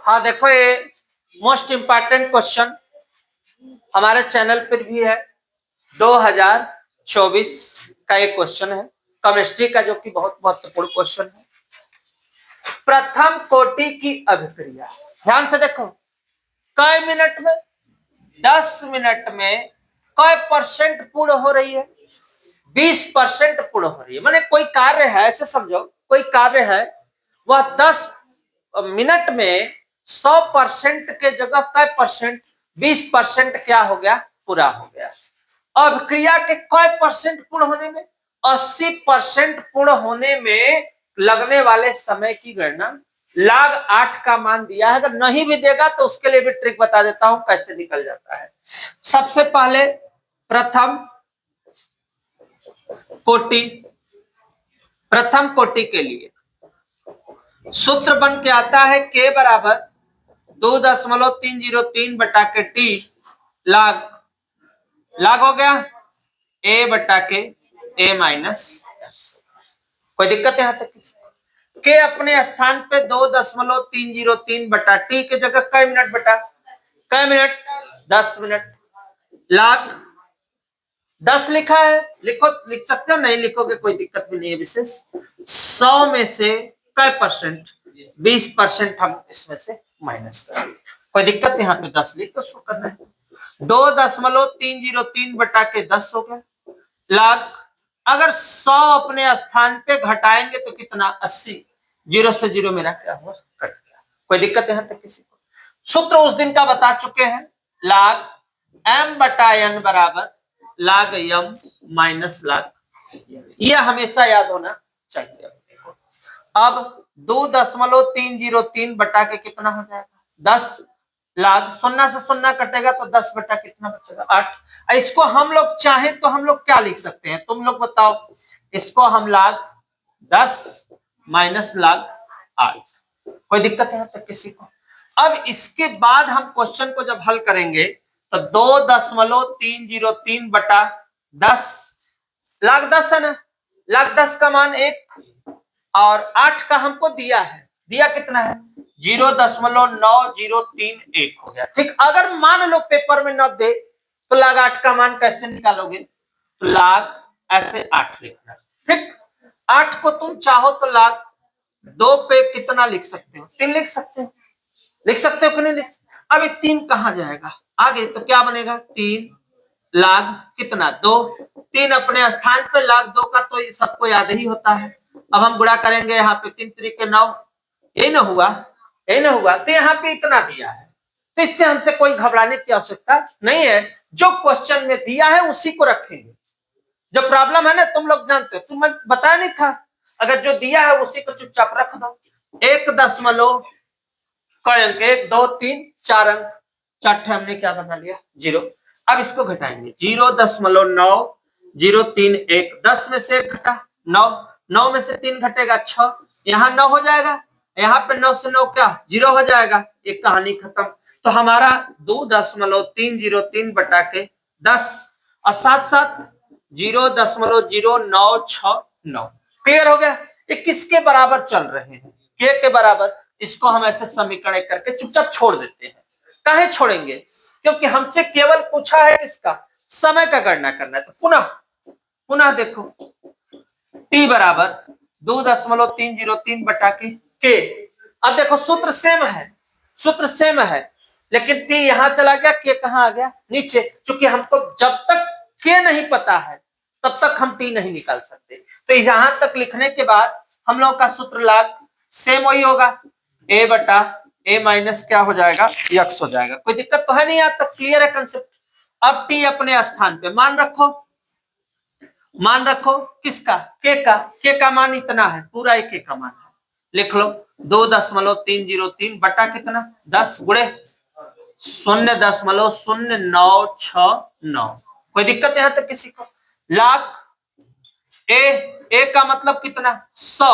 हाँ देखो, ये मोस्ट इंपॉर्टेंट क्वेश्चन हमारे चैनल पर भी है। 2024 का एक क्वेश्चन है केमिस्ट्री का, जो कि बहुत महत्वपूर्ण क्वेश्चन है। प्रथम कोटि की अभिक्रिया, ध्यान से देखो, कई मिनट में, 10 मिनट में कई परसेंट पूर्ण हो रही है? 20% पूर्ण हो रही है। माने कोई कार्य है, ऐसे समझो, कोई कार्य है, वह 10 मिनट में 100% के जगह कई परसेंट, 20% क्या हो गया, पूरा हो गया। अभिक्रिया के कई परसेंट पूर्ण होने में, 80% पूर्ण होने में लगने वाले समय की गणना log 8 का मान दिया है। अगर नहीं भी देगा तो उसके लिए भी ट्रिक बता देता हूं कैसे निकल जाता है। सबसे पहले प्रथम कोटि के लिए सूत्र बन के आता है K बराबर 2.303 बटा के T log हो गया A बटा के A माइनस। कोई दिक्कत यहां तक? के अपने स्थान पे 2.303 बटा T की जगह कई मिनट बटा कई मिनट, 10 मिनट। log 10 लिखा है, लिखो, लिख सकते हो, नहीं लिखोगे कोई दिक्कत भी नहीं है विशेष। 100 में से कई परसेंट, 20% हम इसमें से माइनस करेंगे। कोई दिक्कत, यहाँ पे 10 लिख तो शो करना है। 2.303 बटा के 10 हो गया। log अगर 100 अपने स्थान पे घटाएंगे तो कितना, 80। 0 से 0 मेरा क्या हुआ, कट गया। कोई दिक्कत यहां तक किसी को? सूत्र उस दिन का बता चुके हैं, log m बटा n बराबर log m माइनस log। यह हमेशा याद होना चाहिए। अब 2.303 बटा के कितना हो जाएगा, 10। log 0 से 0 कटेगा तो 10 बटा कितना बचेगा, 8। इसको हम लोग चाहें तो हम लोग क्या लिख सकते हैं, तुम लोग बताओ। इसको हम log 10 माइनस log 8। कोई दिक्कत है यहाँ तक किसी को? अब इसके बाद हम क्वेश्चन को जब हल करेंगे तो 2.303 बटा 10 log 10 है ना, log 10 का मान 1 और 8 का हमको दिया है, दिया कितना है, 0.9031 हो गया। ठीक, अगर मान लो पेपर में न दे तो log 8 का मान कैसे निकालोगे, तो log ऐसे 8 लिखना। ठीक, 8 को तुम चाहो तो log 2 पे कितना लिख सकते हो, 3 लिख सकते हो, लिख सकते हो कि नहीं लिख? अब ये 3 कहां जाएगा आगे, तो क्या बनेगा, 3 log कितना, 2। 3 अपने स्थान पे, log 2 का तो सबको याद ही होता है। अब हम गुणा करेंगे, यहाँ पे 3 तरीके 9, यही ना हुआ, यही ना हुआ, तो यहाँ पे इतना दिया है। तो इससे हमसे कोई घबराने की आवश्यकता नहीं है। जो क्वेश्चन में दिया है उसी को रखेंगे। जो प्रॉब्लम है ना, तुम लोग जानते हो, तुम्हें बताया नहीं था, अगर जो दिया है उसी को चुपचाप रख दो। 1 दशमलव कई अंक, 1 2 3 4 अंक, चौथे हमने क्या बना लिया, 0। अब इसको घटाएंगे, 0.9031, 10 में से 1 घटा 9, 9 में से 3 घटेगा 6, यहाँ 9 हो जाएगा, यहाँ पे 9 से 9 क्या, 0 हो जाएगा। एक कहानी खत्म। तो हमारा 2.303 बटा के 10 और साथ साथ 0.0969 क्लियर हो गया। ये किसके बराबर चल रहे हैं, के के बराबर। इसको हम ऐसे समीकरण करके चुपचाप छोड़ देते हैं। काहे छोड़ेंगे, क्योंकि हमसे केवल पूछा है किसका, समय का गणना करना है। तो पुनः देखो, टी बराबर 2.303 बटा के। अब देखो सूत्र सेम है, सूत्र सेम है, लेकिन टी यहां चला गया, के कहां आ गया, नीचे। क्योंकि हमको जब तक के नहीं पता है तब तक हम टी नहीं निकाल सकते। तो यहां तक लिखने के बाद हम लोग का सूत्र log सेम वही होगा, a बटा a माइनस क्या हो जाएगा, x हो जाएगा। कोई दिक्कत तो है नहीं, यहाँ तक क्लियर है कंसेप्ट। अब t अपने स्थान पे मान रखो, मान रखो किसका, के का मान इतना है, पूरा एक के का मान है, लिख लो 2.303 बटा कितना, 10 गुणे 0.0969। कोई दिक्कत यहां तक किसी को? log ए का मतलब कितना, 100,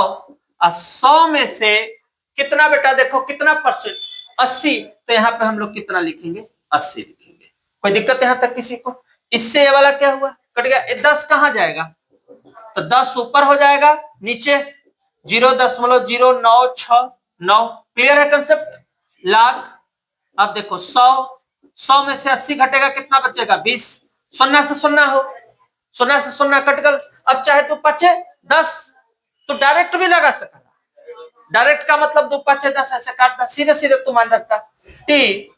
और 100 में से कितना बेटा, देखो कितना परसेंट, 80। तो यहाँ पे हम लोग कितना लिखेंगे, 80 लिखेंगे। कोई दिक्कत यहां तक किसी को? इससे ये वाला क्या हुआ, कट गया। 10 कहां जाएगा, तो 10 ऊपर हो जाएगा, नीचे 0.0969 9। क्लियर है कंसेप्ट? लाग, अब देखो 100 में से 80 घटेगा, कितना बचेगा? 20। सुन्ना से सुन्ना हो, सुन्ना से सुन्ना कट गल। अब चाहे तो 5-10 तो डायरेक्ट भी लगा सकता। डायरेक्ट का मतलब 2-5-10 ऐसे काटता, सीधे सीधे तू मान रखता। टी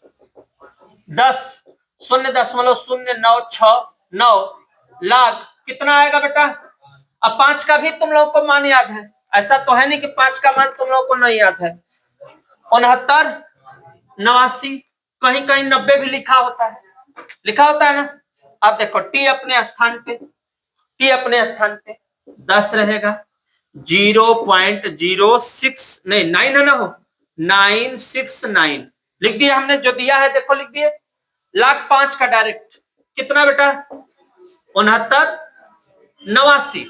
10 0.096 लाख कितना आएगा बेटा? अब 5 का भी तुम लोगों को मान याद है, ऐसा तो है नहीं कि 5 का मान तुम लोगों को नहीं याद है। 69, 89, कहीं कहीं 90 भी लिखा होता है, लिखा होता है ना। अब देखो टी अपने स्थान पे, टी अपने स्थान पे 10 रहेगा, 0.06 नहीं 9 है ना, हो 969 लिख दिया हमने, जो दिया है देखो लिख दिए। लाख 5 का डायरेक्ट कितना बेटा? 69,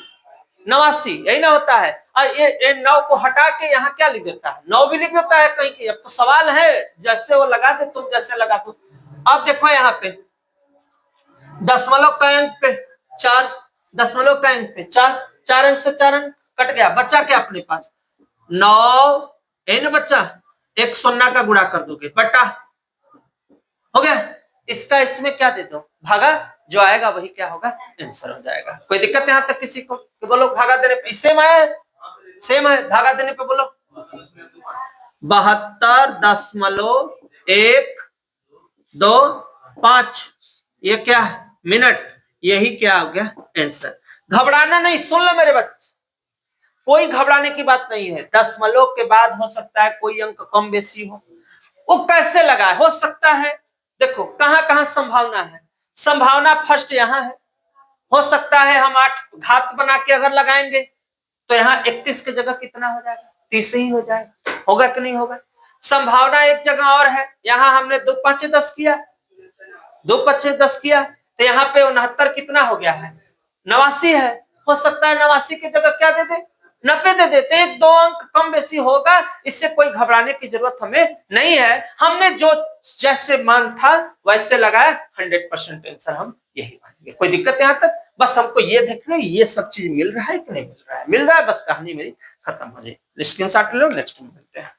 89 यही ना होता है। और ये 9 को हटा के यहाँ क्या लिख देता है? 9 भी लिख देता है कहीं की। अब तो सवाल है जैसे वो लगा दे, तुम जैसे लगा दो। अब देखो यहाँ पे दशमलव का अंक पे 4, दशमलव का अंक पे 4 अंक से 4 अंक कट गया, बच्चा क्या अपने पास? 9 है ना बच्चा, एक सुन्ना का गुणा कर दोगे, बटा हो गया। इसका इसमें क्या दे दो? भागा, जो आएगा वही क्या होगा? आंसर हो जाएगा। कोई दिक्कत यहां तक किसी को? तो बोलो भागा देने पे सेम है, सेम है। भागा देने पे बोलो 72.125, ये क्या मिनट, यही क्या हो गया? आंसर। घबराना नहीं, सुन लो मेरे बच्चे, कोई घबराने की बात नहीं है। दशमलव के बाद हो सकता है कोई अंक कम बेसी हो, वो कैसे लगा हो सकता है। देखो कहां कहां संभावना है। संभावना फर्स्ट यहां है, हो सकता है हम 8 घात बना के अगर लगाएंगे तो यहाँ 31 की जगह कितना हो जाएगा? 30 ही हो जाएगा। होगा कि नहीं होगा? संभावना एक जगह और है, यहाँ हमने 2-5-10 किया, 2-5-10 किया तो यहाँ पे 69 कितना हो गया है? 89 है। हो सकता है 89 की जगह क्या दे दे? 90 दे देते। 1-2 अंक कम बेसी होगा, इससे कोई घबराने की जरूरत हमें नहीं है। हमने जो जैसे मान था वैसे लगाया, 100% आंसर हम यही मानेंगे। कोई दिक्कत यहाँ तक? बस हमको ये देख लो ये सब चीज मिल रहा है कि नहीं मिल रहा है। मिल रहा है, बस कहानी मेरी खत्म हो जाए। स्क्रीनशॉट लो, नेक्स्ट में मिलते हैं।